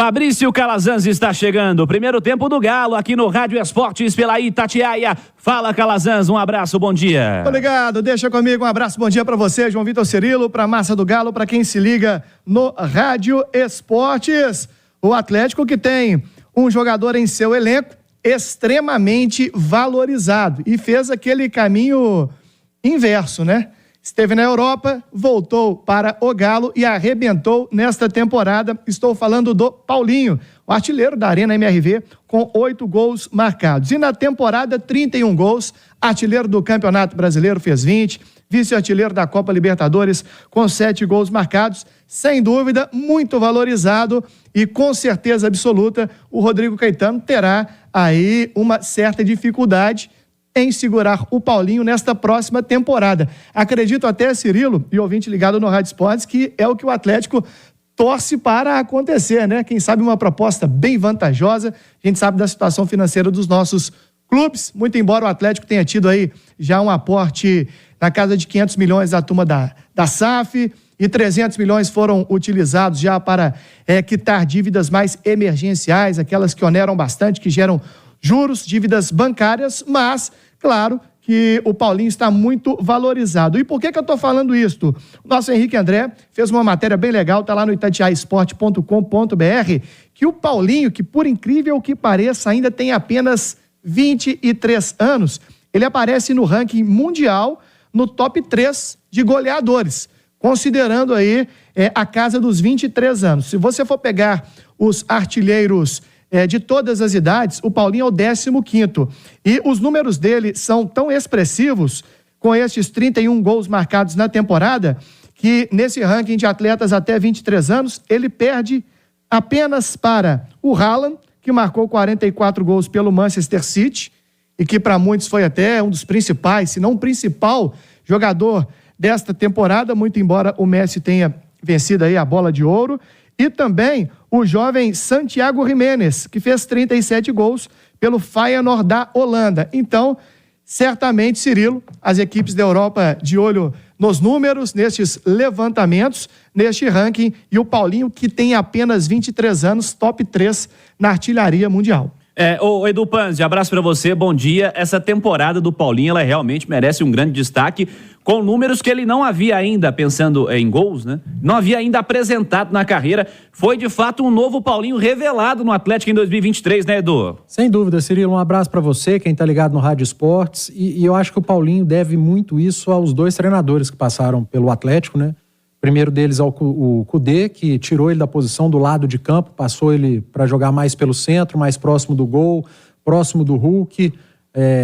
Fabrício Calazans está chegando. Primeiro tempo do Galo aqui no Rádio Esportes pela Itatiaia. Fala, Calazans, um abraço, bom dia. Obrigado, deixa comigo um abraço, bom dia para você, João Vitor Cirilo, para a massa do Galo, para quem se liga no Rádio Esportes. O Atlético que tem um jogador em seu elenco extremamente valorizado e fez aquele caminho inverso, né? Esteve na Europa, voltou para o Galo e arrebentou nesta temporada. Estou falando do Paulinho, o artilheiro da Arena MRV, com 8 gols marcados. E na temporada, 31 gols, artilheiro do Campeonato Brasileiro, fez 20, vice-artilheiro da Copa Libertadores, com 7 gols marcados. Sem dúvida, muito valorizado e com certeza absoluta, o Rodrigo Caetano terá aí uma certa dificuldade em segurar o Paulinho nesta próxima temporada. Acredito até, Cirilo, e ouvinte ligado no Rádio Esportes, que é o que o Atlético torce para acontecer, né? Quem sabe uma proposta bem vantajosa, a gente sabe da situação financeira dos nossos clubes, muito embora o Atlético tenha tido aí já um aporte na casa de 500 milhões da turma da SAF, e 300 milhões foram utilizados já para quitar dívidas mais emergenciais, aquelas que oneram bastante, que geram juros, dívidas bancárias, mas, claro, que o Paulinho está muito valorizado. E por que eu estou falando isso? O nosso Henrique André fez uma matéria bem legal, está lá no itatiaesporte.com.br, que o Paulinho, que por incrível que pareça, ainda tem apenas 23 anos, ele aparece no ranking mundial, no top 3 de goleadores, considerando aí a casa dos 23 anos. Se você for pegar os artilheiros de todas as idades, o Paulinho é o 15º. E os números dele são tão expressivos, com estes 31 gols marcados na temporada, que nesse ranking de atletas até 23 anos, ele perde apenas para o Haaland, que marcou 44 gols pelo Manchester City, e que para muitos foi até um dos principais, se não o principal jogador desta temporada, muito embora o Messi tenha vencido aí a bola de ouro, e também o jovem Santiago Jiménez, que fez 37 gols pelo Feyenoord da Holanda. Então, certamente, Cirilo, as equipes da Europa de olho nos números, nestes levantamentos, neste ranking, e o Paulinho, que tem apenas 23 anos, top 3 na artilharia mundial. Ô Edu Panzi, abraço pra você, bom dia. Essa temporada do Paulinho, ela realmente merece um grande destaque, com números que ele não havia ainda, pensando em gols, né? Não havia ainda apresentado na carreira. Foi, de fato, um novo Paulinho revelado no Atlético em 2023, né, Edu? Sem dúvida, Cirilo. Um abraço pra você, quem tá ligado no Rádio Esportes. E eu acho que o Paulinho deve muito isso aos 2 treinadores que passaram pelo Atlético, né? O primeiro deles é o Kudê, que tirou ele da posição do lado de campo, passou ele para jogar mais pelo centro, mais próximo do gol, próximo do Hulk,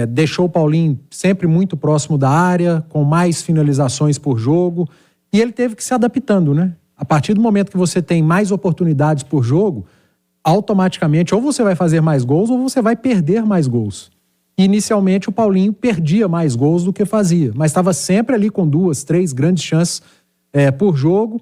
deixou o Paulinho sempre muito próximo da área, com mais finalizações por jogo, e ele teve que se adaptando, né? A partir do momento que você tem mais oportunidades por jogo, automaticamente ou você vai fazer mais gols ou você vai perder mais gols. Inicialmente o Paulinho perdia mais gols do que fazia, mas estava sempre ali com 2, 3 grandes chances por jogo.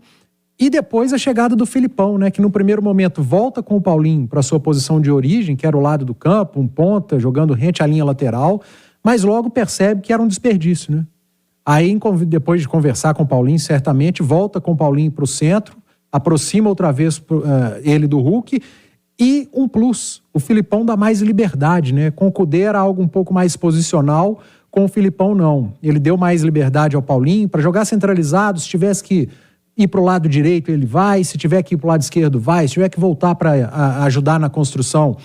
E depois a chegada do Filipão, né, que no primeiro momento volta com o Paulinho para sua posição de origem, que era o lado do campo, um ponta, jogando rente à linha lateral, mas logo percebe que era um desperdício, né? Aí, depois de conversar com o Paulinho, certamente, volta com o Paulinho para o centro, aproxima outra vez ele do Hulk, e um plus, o Filipão dá mais liberdade, né? Com o Kudê era algo um pouco mais posicional, com o Filipão não. Ele deu mais liberdade ao Paulinho para jogar centralizado, se tivesse que ir para o lado direito, ele vai, se tiver que ir para o lado esquerdo, vai, se tiver que voltar para ajudar na construção,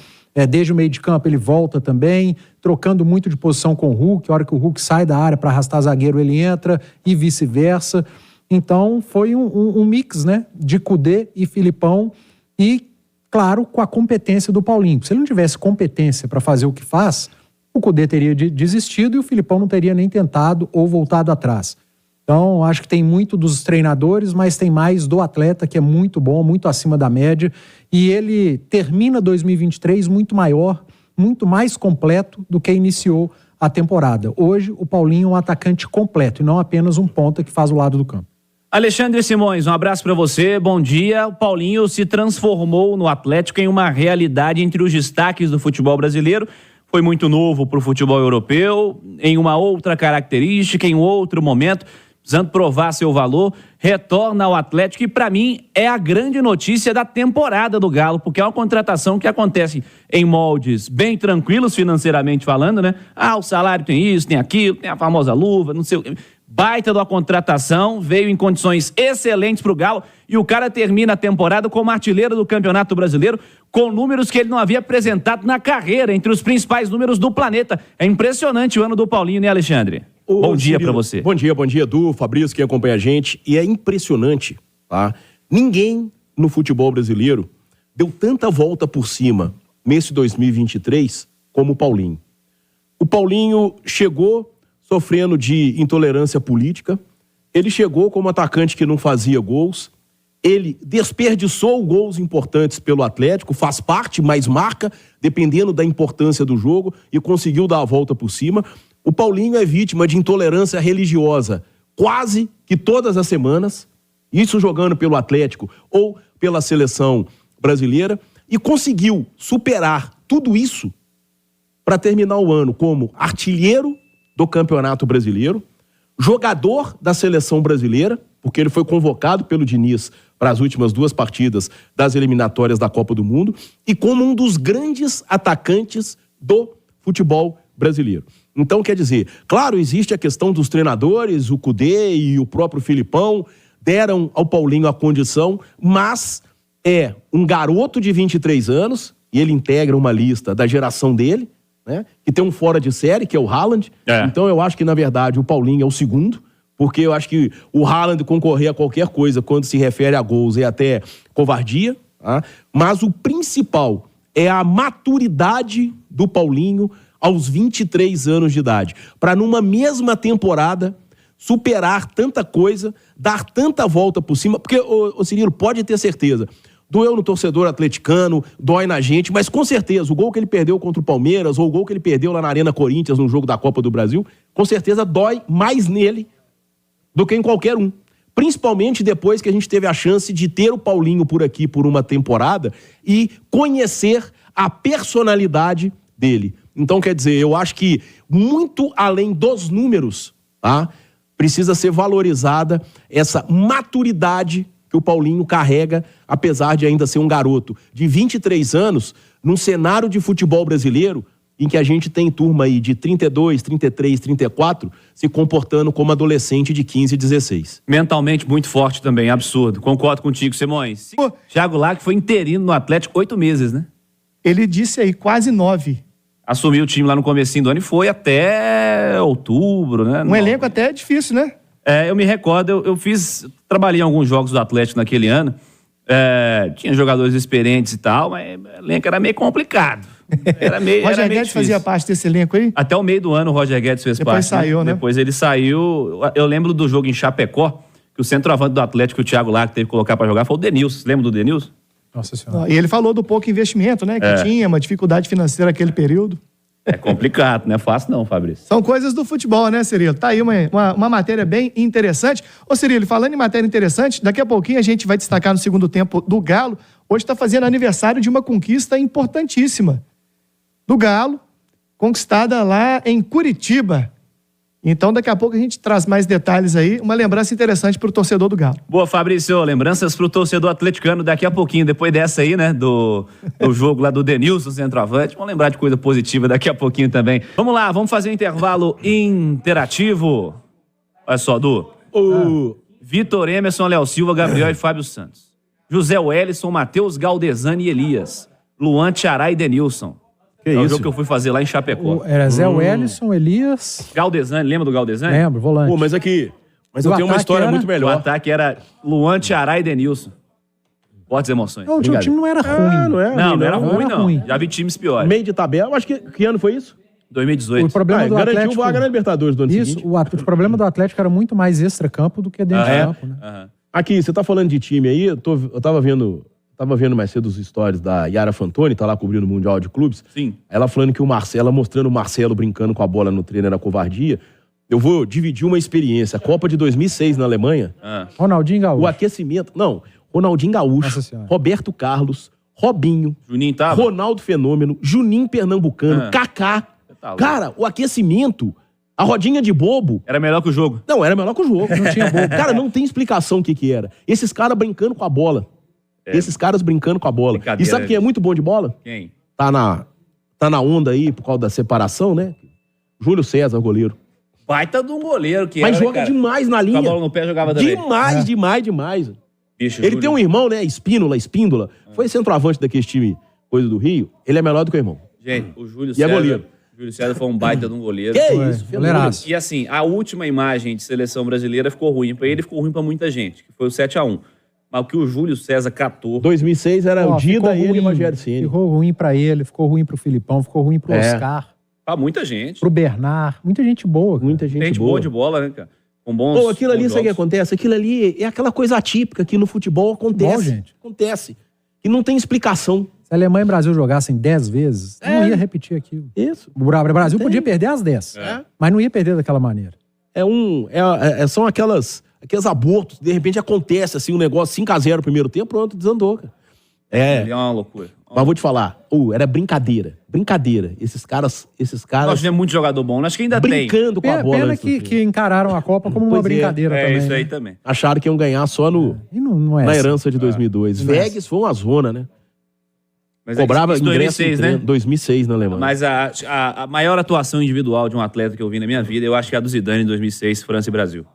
desde o meio de campo, ele volta também, trocando muito de posição com o Hulk, a hora que o Hulk sai da área para arrastar zagueiro, ele entra, e vice-versa. Então, foi um mix, né, de Kudê e Filipão, e, claro, com a competência do Paulinho. Se ele não tivesse competência para fazer o que faz, o Kudê teria desistido e o Filipão não teria nem tentado ou voltado atrás. Então, acho que tem muito dos treinadores, mas tem mais do atleta, que é muito bom, muito acima da média. E ele termina 2023 muito maior, muito mais completo do que iniciou a temporada. Hoje, o Paulinho é um atacante completo e não apenas um ponta que faz o lado do campo. Alexandre Simões, um abraço para você, bom dia. O Paulinho se transformou no Atlético em uma realidade entre os destaques do futebol brasileiro. Foi muito novo para o futebol europeu, em uma outra característica, em outro momento. precisando provar seu valor, retorna ao Atlético e, para mim, é a grande notícia da temporada do Galo, porque é uma contratação que acontece em moldes bem tranquilos, financeiramente falando, né? O salário tem isso, tem aquilo, tem a famosa luva, não sei o que. Baita da contratação, veio em condições excelentes para o Galo e o cara termina a temporada como artilheiro do Campeonato Brasileiro com números que ele não havia apresentado na carreira, entre os principais números do planeta. É impressionante o ano do Paulinho, né, Alexandre? Bom dia para você. Bom dia, Edu, Fabrício, quem acompanha a gente. E é impressionante, tá? Ninguém no futebol brasileiro deu tanta volta por cima nesse 2023 como o Paulinho. O Paulinho chegou sofrendo de intolerância política, ele chegou como atacante que não fazia gols, ele desperdiçou gols importantes pelo Atlético, faz parte, mas marca, dependendo da importância do jogo, e conseguiu dar a volta por cima. O Paulinho é vítima de intolerância religiosa quase que todas as semanas, isso jogando pelo Atlético ou pela seleção brasileira, e conseguiu superar tudo isso para terminar o ano como artilheiro do Campeonato Brasileiro, jogador da seleção brasileira, porque ele foi convocado pelo Diniz para as últimas 2 partidas das eliminatórias da Copa do Mundo, e como um dos grandes atacantes do futebol brasileiro. Então, quer dizer, claro, existe a questão dos treinadores, o Cudê e o próprio Filipão deram ao Paulinho a condição, mas é um garoto de 23 anos, e ele integra uma lista da geração dele, né, que tem um fora de série, que é o Haaland. Então eu acho que, na verdade, o Paulinho é o segundo, porque eu acho que o Haaland concorrer a qualquer coisa quando se refere a gols é até covardia, tá? Mas o principal é a maturidade do Paulinho aos 23 anos de idade, para numa mesma temporada superar tanta coisa, dar tanta volta por cima, porque, ô Cirilo, pode ter certeza, doeu no torcedor atleticano, dói na gente, mas com certeza o gol que ele perdeu contra o Palmeiras ou o gol que ele perdeu lá na Arena Corinthians no jogo da Copa do Brasil, com certeza dói mais nele do que em qualquer um. Principalmente depois que a gente teve a chance de ter o Paulinho por aqui por uma temporada e conhecer a personalidade dele. Então, quer dizer, eu acho que muito além dos números, tá? Precisa ser valorizada essa maturidade que o Paulinho carrega, apesar de ainda ser um garoto de 23 anos, num cenário de futebol brasileiro em que a gente tem turma aí de 32, 33, 34, se comportando como adolescente de 15 e 16. Mentalmente muito forte também, absurdo. Concordo contigo, Simões. Thiago Largue foi interino no Atlético 8 meses, né? Ele disse aí, quase 9. Assumiu o time lá no comecinho do ano e foi até outubro, né? Um elenco até difícil, né? Eu me recordo, trabalhei em alguns jogos do Atlético naquele ano, tinha jogadores experientes e tal, mas o elenco era meio complicado. Roger Guedes fazia parte desse elenco aí? Até o meio do ano o Roger Guedes fez parte. Depois saiu, né? Depois ele saiu. Eu lembro do jogo em Chapecó, que o centroavante do Atlético, que o Thiago Largue teve que colocar pra jogar, foi o Denilson. Lembra do Denilson? Nossa Senhora. E ele falou do pouco investimento, né? Que tinha, uma dificuldade financeira naquele período. É complicado, não é fácil não, Fabrício. São coisas do futebol, né, Cirilo? Tá aí uma matéria bem interessante. Ô, Cirilo, falando em matéria interessante, daqui a pouquinho a gente vai destacar no segundo tempo do Galo. Hoje está fazendo aniversário de uma conquista importantíssima do Galo, conquistada lá em Curitiba. Então, daqui a pouco a gente traz mais detalhes aí, uma lembrança interessante para o torcedor do Galo. Boa, Fabrício, lembranças para o torcedor atleticano daqui a pouquinho, depois dessa aí, né, do jogo lá do Denilson, centroavante. Vamos lembrar de coisa positiva daqui a pouquinho também. Vamos lá, vamos fazer um intervalo interativo. Olha só, Du. Vitor Emerson, Léo Silva, Gabriel e Fábio Santos. José Wellison, Matheus Galdesani e Elias. Luan, Tiará e Denilson. Que o isso? jogo que eu fui fazer lá em Chapecó. Era Zé Wellison, Elias... Galdesani, lembra do Galdesani? Lembro, volante. Mas eu tenho uma história muito O melhor. ataque era Luan, Tiará e Denilson. Fortes emoções. Não, o time não era ruim. Não era ruim, era não. ruim. Já vi times piores. Meio de tabela, acho que ano foi isso? 2018. O problema do Garantiu Atlético... vaga na Libertadores do ano seguinte. O problema do Atlético era muito mais extra-campo do que dentro de campo, né? Aqui, você tá falando de time aí, eu tava vendo mais cedo os stories da Yara Fantoni, tá lá cobrindo o Mundial de Clubes. Sim. Ela falando que ela mostrando o Marcelo brincando com a bola no treino era covardia. Eu vou dividir uma experiência. A Copa de 2006 na Alemanha. Ronaldinho Gaúcho. O aquecimento... Não, Ronaldinho Gaúcho, Roberto Carlos, Robinho, Juninho tava? Ronaldo Fenômeno, Juninho Pernambucano, Kaká. Tá louco. Cara, o aquecimento A rodinha de bobo... Era melhor que o jogo. Não, era melhor que o jogo. Não tinha bobo. Cara, não tem explicação o que era. Esses caras brincando com a bola. Esses caras brincando com a bola. E sabe quem é muito bom de bola? Quem? Tá na onda aí por causa da separação, né? Júlio César, goleiro. Baita de um goleiro que Mas era, joga cara. demais na Com linha. a bola no pé jogava também. Demais. Bicho, Ele Júlio. tem um irmão, né? Espíndola. Foi centroavante daquele time, coisa do Rio. Ele é melhor do que o irmão. Gente, o Júlio E César... é goleiro. Júlio César foi um baita de um goleiro. Que Foi, isso, goleiraço. E assim, a última imagem de seleção brasileira ficou ruim pra ele, ficou ruim pra muita gente, que foi o 7-1. Mas o que o Júlio César catou... 2006 era Ó, o Dida, ficou ele e ruim, o Rogério Ceni. Ficou ruim pra ele, ficou ruim pro Filipão, ficou ruim pro É. Oscar, Pra muita gente. pro Bernard. Muita gente boa. Cara. Muita gente boa boa. de bola, né, cara? Com bons... Pô, aquilo ali, bons sabe o que jogos. acontece? Aquilo ali é aquela coisa atípica que no futebol acontece. Futebol, gente. Acontece. E não tem explicação. Se a Alemanha e o Brasil jogassem 10 vezes, não ia repetir aquilo. Isso. O Brasil podia perder as 10, mas não ia perder daquela maneira. São aqueles abortos. De repente acontece assim, um negócio 5-0 no primeiro tempo, pronto, desandou, cara. Ele é uma loucura. Mas vou te falar, era brincadeira. Esses caras Nós tivemos muito jogador bom, acho que ainda brincando com a bola. Pena antes do fim. que encararam a Copa como uma Pois é. brincadeira tem. É, também. isso aí né? também. Acharam que iam ganhar só E não é na assim. herança de 2002. Não é Vegas foi uma zona, né? Mas Cobrava isso ingresso 2006, em né? 2006 na Alemanha. Mas a maior atuação individual de um atleta que eu vi na minha vida, eu acho que é a do Zidane em 2006, França e Brasil.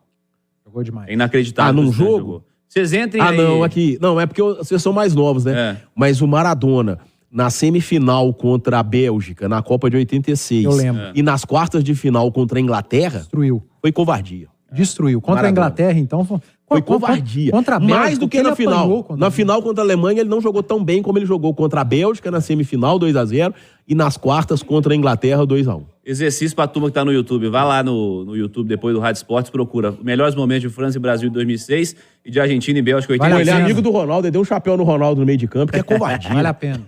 Jogou demais. É inacreditável. num que o Zidane jogo? jogou. Vocês entrem aí. Não, é porque vocês são mais novos, né? É. Mas o Maradona, na semifinal contra a Bélgica, na Copa de 86, Eu lembro. e nas quartas de final contra a Inglaterra, Destruiu. foi covardia. Destruiu. Contra Maradona. a Inglaterra, então... Foi covardia. Contra a Bélgica, Mais do que ele na final. apanhou contra Na a final contra a Alemanha, ele não jogou tão bem como ele jogou contra a Bélgica na semifinal, 2-0, e nas quartas contra a Inglaterra, 2-1. Exercício pra turma que tá no YouTube. Vai lá no YouTube, depois do Rádio Esportes, procura melhores momentos de França e Brasil de 2006 e de Argentina e Bélgica Vale a Ele é 86. pena. amigo do Ronaldo, ele deu um chapéu no Ronaldo no meio de campo, que é covardia. Vale a pena.